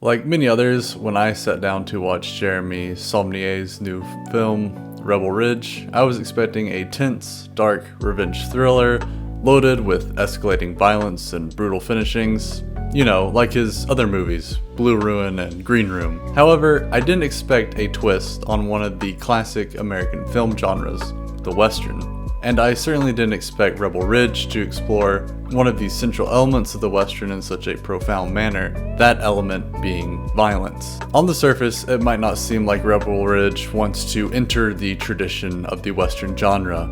Like many others, when I sat down to watch Jeremy Saulnier's new film, Rebel Ridge, I was expecting a tense, dark revenge thriller loaded with escalating violence and brutal finishings, you know, like his other movies, Blue Ruin and Green Room. However, I didn't expect a twist on one of the classic American film genres, the Western. And I certainly didn't expect Rebel Ridge to explore one of the central elements of the Western in such a profound manner, that element being violence. On the surface, it might not seem like Rebel Ridge wants to enter the tradition of the Western genre,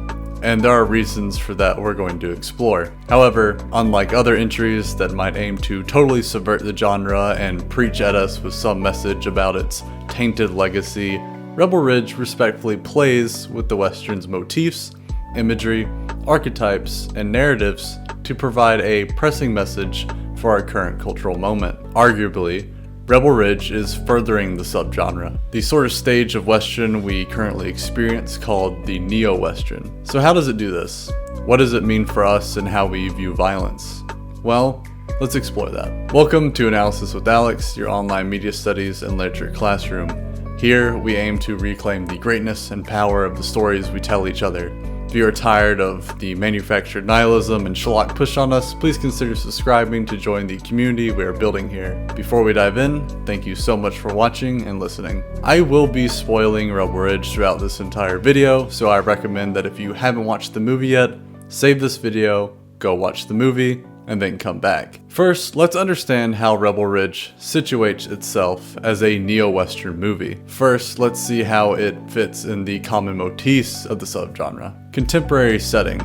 and there are reasons for that we're going to explore. However, unlike other entries that might aim to totally subvert the genre and preach at us with some message about its tainted legacy, Rebel Ridge respectfully plays with the Western's motifs, imagery, archetypes, and narratives to provide a pressing message for our current cultural moment. Arguably, Rebel Ridge is furthering the subgenre, the sort of stage of Western we currently experience called the neo-Western. So how does it do this? What does it mean for us and how we view violence? Well, let's explore that. Welcome to Analysis with Alex, your online media studies and literature classroom. Here, we aim to reclaim the greatness and power of the stories we tell each other. If you are tired of the manufactured nihilism and schlock pushed on us, please consider subscribing to join the community we are building here. Before we dive in, thank you so much for watching and listening. I will be spoiling Rebel Ridge throughout this entire video, so I recommend that if you haven't watched the movie yet, save this video, go watch the movie, and then come back. First, let's understand how Rebel Ridge situates itself as a neo-Western movie. First, let's see how it fits in the common motifs of the subgenre. Contemporary setting.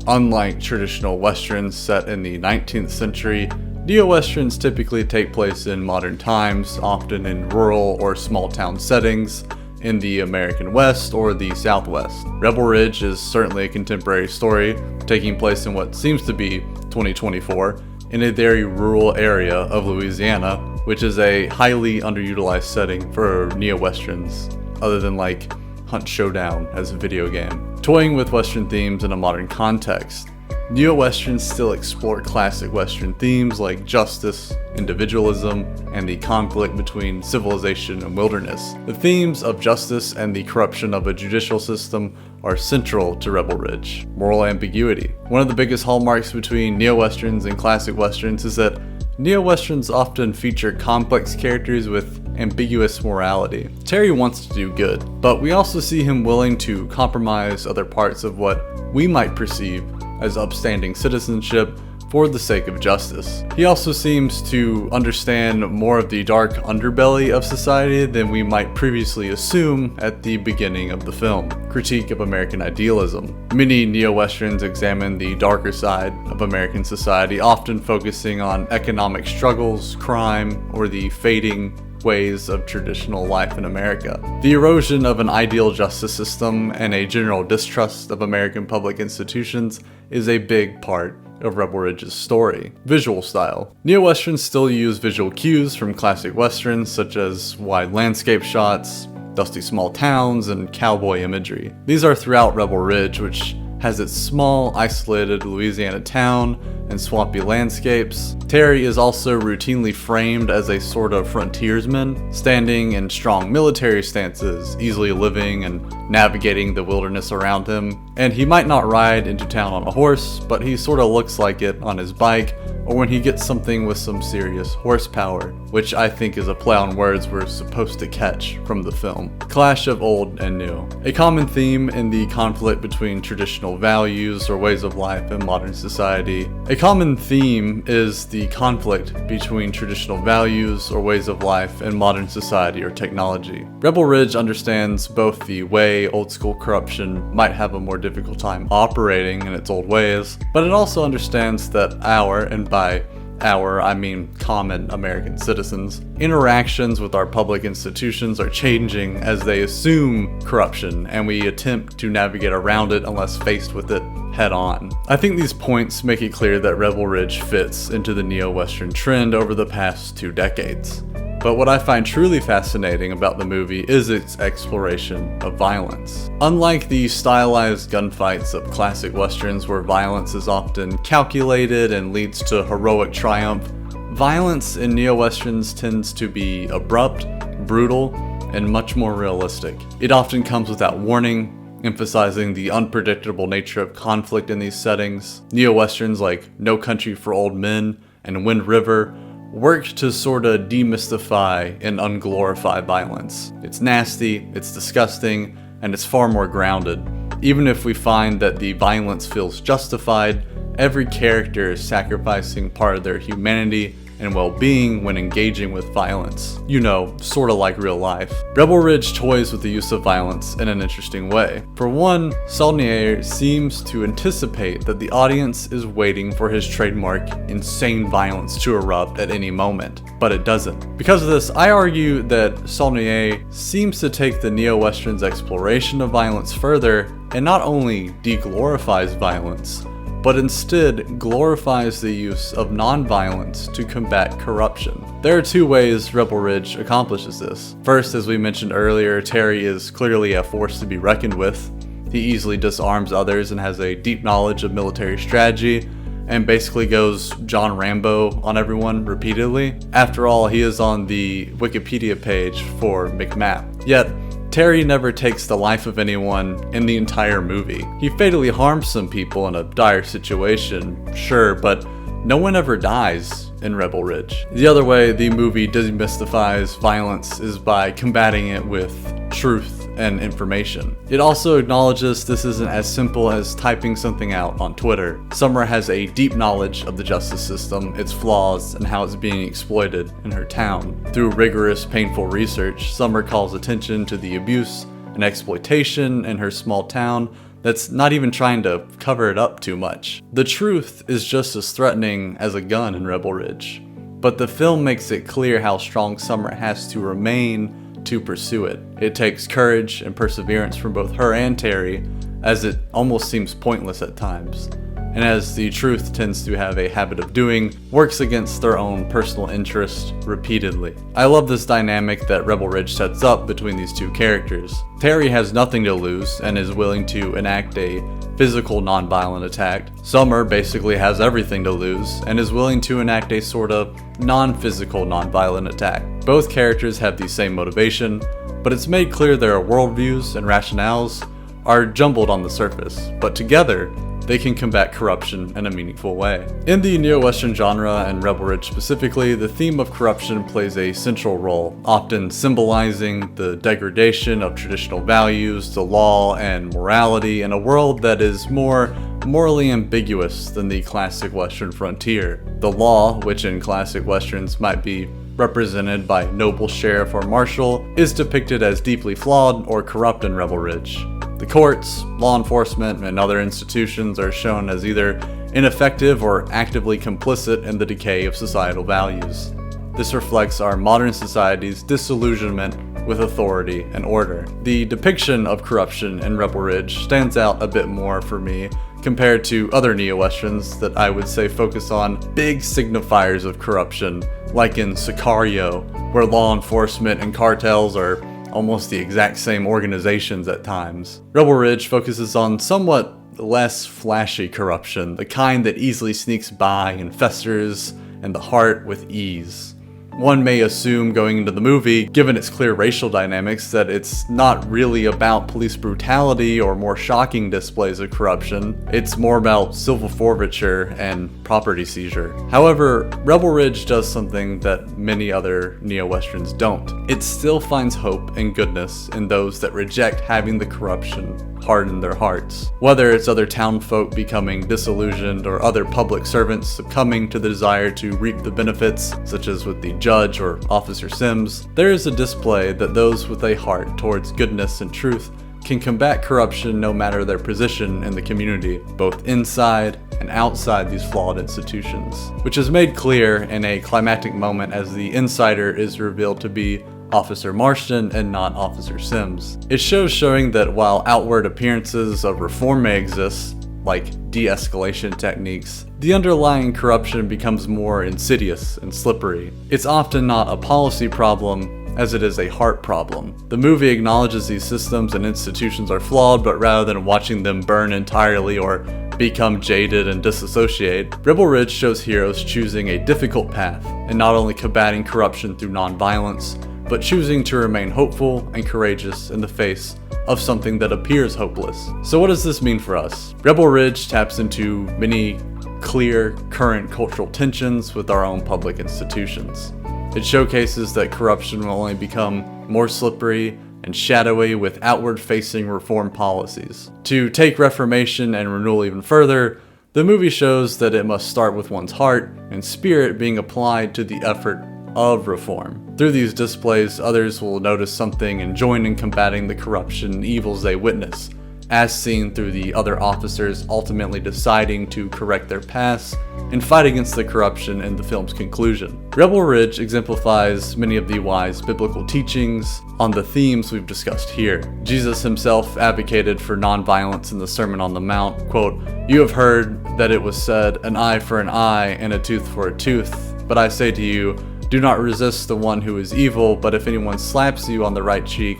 Unlike traditional Westerns set in the 19th century, neo-Westerns typically take place in modern times, often in rural or small town settings in the American West or the Southwest. Rebel Ridge is certainly a contemporary story, taking place in what seems to be 2024 in a very rural area of Louisiana, which is a highly underutilized setting for neo-Westerns, other than like Hunt Showdown as a video game. Toying with Western themes in a modern context, neo-Westerns still explore classic Western themes like justice, individualism, and the conflict between civilization and wilderness. The themes of justice and the corruption of a judicial system are central to Rebel Ridge. Moral ambiguity. One of the biggest hallmarks between neo-Westerns and classic Westerns is that neo-Westerns often feature complex characters with ambiguous morality. Terry wants to do good, but we also see him willing to compromise other parts of what we might perceive as upstanding citizenship for the sake of justice. He also seems to understand more of the dark underbelly of society than we might previously assume at the beginning of the film. Critique of American idealism. Many neo-Westerns examine the darker side of American society, often focusing on economic struggles, crime, or the fading ways of traditional life in America. The erosion of an ideal justice system and a general distrust of American public institutions is a big part of Rebel Ridge's story. Visual style. Neo-Westerns still use visual cues from classic Westerns, such as wide landscape shots, dusty small towns, and cowboy imagery. These are throughout Rebel Ridge, which has its small, isolated Louisiana town and swampy landscapes. Terry is also routinely framed as a sort of frontiersman, standing in strong military stances, easily living and navigating the wilderness around him. And he might not ride into town on a horse, but he sort of looks like it on his bike, or when he gets something with some serious horsepower, which I think is a play on words we're supposed to catch from the film. Clash of old and new. A common theme in the conflict between traditional values or ways of life in modern society. A common theme is the conflict between traditional values or ways of life in modern society or technology. Rebel Ridge understands both the way old school corruption might have a more difficult time operating in its old ways, but it also understands that our, and by our, I mean common American citizens, interactions with our public institutions are changing as they assume corruption and we attempt to navigate around it unless faced with it head on. I think these points make it clear that Rebel Ridge fits into the neo-Western trend over the past 2 decades. But what I find truly fascinating about the movie is its exploration of violence. Unlike the stylized gunfights of classic westerns where violence is often calculated and leads to heroic triumph, violence in neo-westerns tends to be abrupt, brutal, and much more realistic. It often comes without warning, emphasizing the unpredictable nature of conflict in these settings. Neo-westerns like No Country for Old Men and Wind River work to sorta demystify and unglorify violence. It's nasty, it's disgusting, and it's far more grounded. Even if we find that the violence feels justified, every character is sacrificing part of their humanity and well-being when engaging with violence. You know, sorta like real life. Rebel Ridge toys with the use of violence in an interesting way. For one, Saulnier seems to anticipate that the audience is waiting for his trademark insane violence to erupt at any moment, but it doesn't. Because of this, I argue that Saulnier seems to take the neo-western's exploration of violence further and not only deglorifies violence, but instead glorifies the use of non-violence to combat corruption. There are two ways Rebel Ridge accomplishes this. First, as we mentioned earlier, Terry is clearly a force to be reckoned with. He easily disarms others and has a deep knowledge of military strategy, and basically goes John Rambo on everyone repeatedly. After all, he is on the Wikipedia page for McMap. Yet, Terry never takes the life of anyone in the entire movie. He fatally harms some people in a dire situation, sure, but no one ever dies in Rebel Ridge. The other way the movie demystifies violence is by combating it with truth and information. It also acknowledges this isn't as simple as typing something out on Twitter. Summer has a deep knowledge of the justice system, its flaws, and how it's being exploited in her town. Through rigorous, painful research, Summer calls attention to the abuse and exploitation in her small town that's not even trying to cover it up too much. The truth is just as threatening as a gun in Rebel Ridge, but the film makes it clear how strong Summer has to remain to pursue it. It takes courage and perseverance from both her and Terry, as it almost seems pointless at times, and as the truth tends to have a habit of doing, works against their own personal interest repeatedly. I love this dynamic that Rebel Ridge sets up between these two characters. Terry has nothing to lose and is willing to enact a physical non-violent attack. Summer basically has everything to lose and is willing to enact a sort of non-physical non-violent attack. Both characters have the same motivation, but it's made clear their worldviews and rationales are jumbled on the surface, but together they can combat corruption in a meaningful way. In the neo-western genre, and Rebel Ridge specifically, the theme of corruption plays a central role, often symbolizing the degradation of traditional values, the law, and morality in a world that is more morally ambiguous than the classic western frontier. The law, which in classic westerns might be represented by noble sheriff or marshal, is depicted as deeply flawed or corrupt in Rebel Ridge. The courts, law enforcement, and other institutions are shown as either ineffective or actively complicit in the decay of societal values. This reflects our modern society's disillusionment with authority and order. The depiction of corruption in Rebel Ridge stands out a bit more for me compared to other neo-westerns that I would say focus on big signifiers of corruption, like in Sicario, where law enforcement and cartels are almost the exact same organizations at times. Rebel Ridge focuses on somewhat less flashy corruption, the kind that easily sneaks by and festers in the heart with ease. One may assume going into the movie, given its clear racial dynamics, that it's not really about police brutality or more shocking displays of corruption. It's more about civil forfeiture and property seizure. However, Rebel Ridge does something that many other neo-westerns don't. It still finds hope and goodness in those that reject having the corruption harden their hearts. Whether it's other townfolk becoming disillusioned or other public servants succumbing to the desire to reap the benefits, such as with the judge or Officer Sims, there is a display that those with a heart towards goodness and truth can combat corruption no matter their position in the community, both inside and outside these flawed institutions, which is made clear in a climactic moment as the insider is revealed to be Officer Marston and not Officer Sims. It shows showing that while outward appearances of reform may exist, like de-escalation techniques, the underlying corruption becomes more insidious and slippery. It's often not a policy problem, as it is a heart problem. The movie acknowledges these systems and institutions are flawed, but rather than watching them burn entirely or become jaded and disassociate, Rebel Ridge shows heroes choosing a difficult path and not only combating corruption through non-violence, but choosing to remain hopeful and courageous in the face of something that appears hopeless. So what does this mean for us? Rebel Ridge taps into many clear current cultural tensions with our own public institutions. It showcases that corruption will only become more slippery and shadowy with outward-facing reform policies. To take reformation and renewal even further, the movie shows that it must start with one's heart and spirit being applied to the effort of reform. Through these displays, others will notice something and join in combating the corruption and evils they witness, as seen through the other officers ultimately deciding to correct their past and fight against the corruption in the film's conclusion. Rebel Ridge exemplifies many of the wise biblical teachings on the themes we've discussed here. Jesus himself advocated for nonviolence in the Sermon on the Mount, quote, "You have heard that it was said, an eye for an eye and a tooth for a tooth, but I say to you, do not resist the one who is evil, but if anyone slaps you on the right cheek,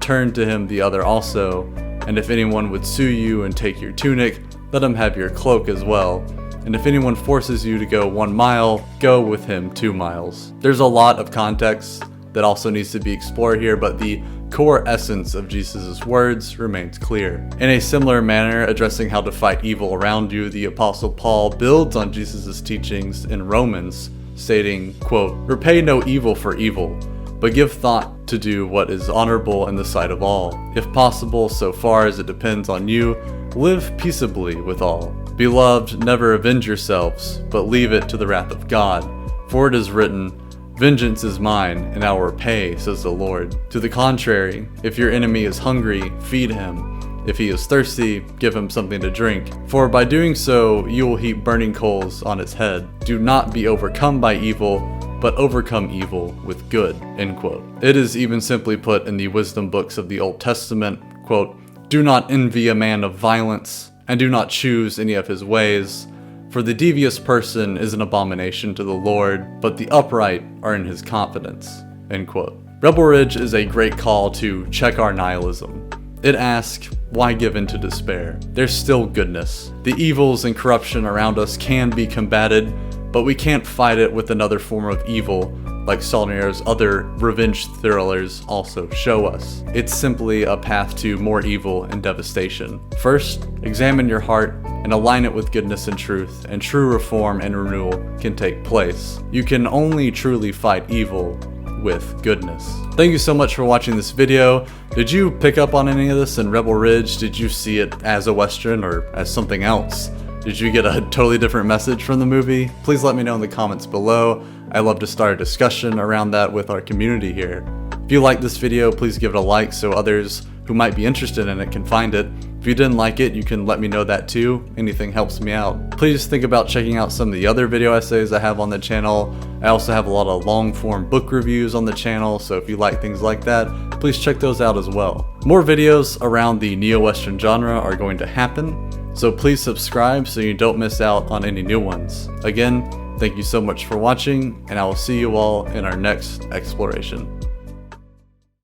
turn to him the other also. And if anyone would sue you and take your tunic, let him have your cloak as well. And if anyone forces you to go 1 mile, go with him 2 miles. There's a lot of context that also needs to be explored here, but the core essence of Jesus' words remains clear. In a similar manner, addressing how to fight evil around you, the Apostle Paul builds on Jesus' teachings in Romans, stating, quote, "Repay no evil for evil, but give thought to do what is honorable in the sight of all. If possible, so far as it depends on you, live peaceably with all. Beloved, never avenge yourselves, but leave it to the wrath of God. For it is written, vengeance is mine, and I will repay, says the Lord. To the contrary, if your enemy is hungry, feed him. If he is thirsty, give him something to drink. For by doing so, you will heap burning coals on his head. Do not be overcome by evil, but overcome evil with good," end quote. It is even simply put in the wisdom books of the Old Testament, quote, "Do not envy a man of violence, and do not choose any of his ways, for the devious person is an abomination to the Lord, but the upright are in his confidence," end quote. Rebel Ridge is a great call to check our nihilism. It asks, why give in to despair? There's still goodness. The evils and corruption around us can be combated, but we can't fight it with another form of evil like Saulnier's other revenge thrillers also show us. It's simply a path to more evil and devastation. First, examine your heart and align it with goodness and truth, and true reform and renewal can take place. You can only truly fight evil with goodness. Thank you so much for watching this video. Did you pick up on any of this in Rebel Ridge? Did you see it as a Western or as something else? Did you get a totally different message from the movie? Please let me know in the comments below. I'd love to start a discussion around that with our community here. If you liked this video, please give it a like so others who might be interested in it can find it. If you didn't like it, you can let me know that too. Anything helps me out. Please think about checking out some of the other video essays I have on the channel. I also have a lot of long form book reviews on the channel, so if you like things like that, please check those out as well. More videos around the neo-Western genre are going to happen, so please subscribe so you don't miss out on any new ones. Again, thank you so much for watching, and I will see you all in our next exploration.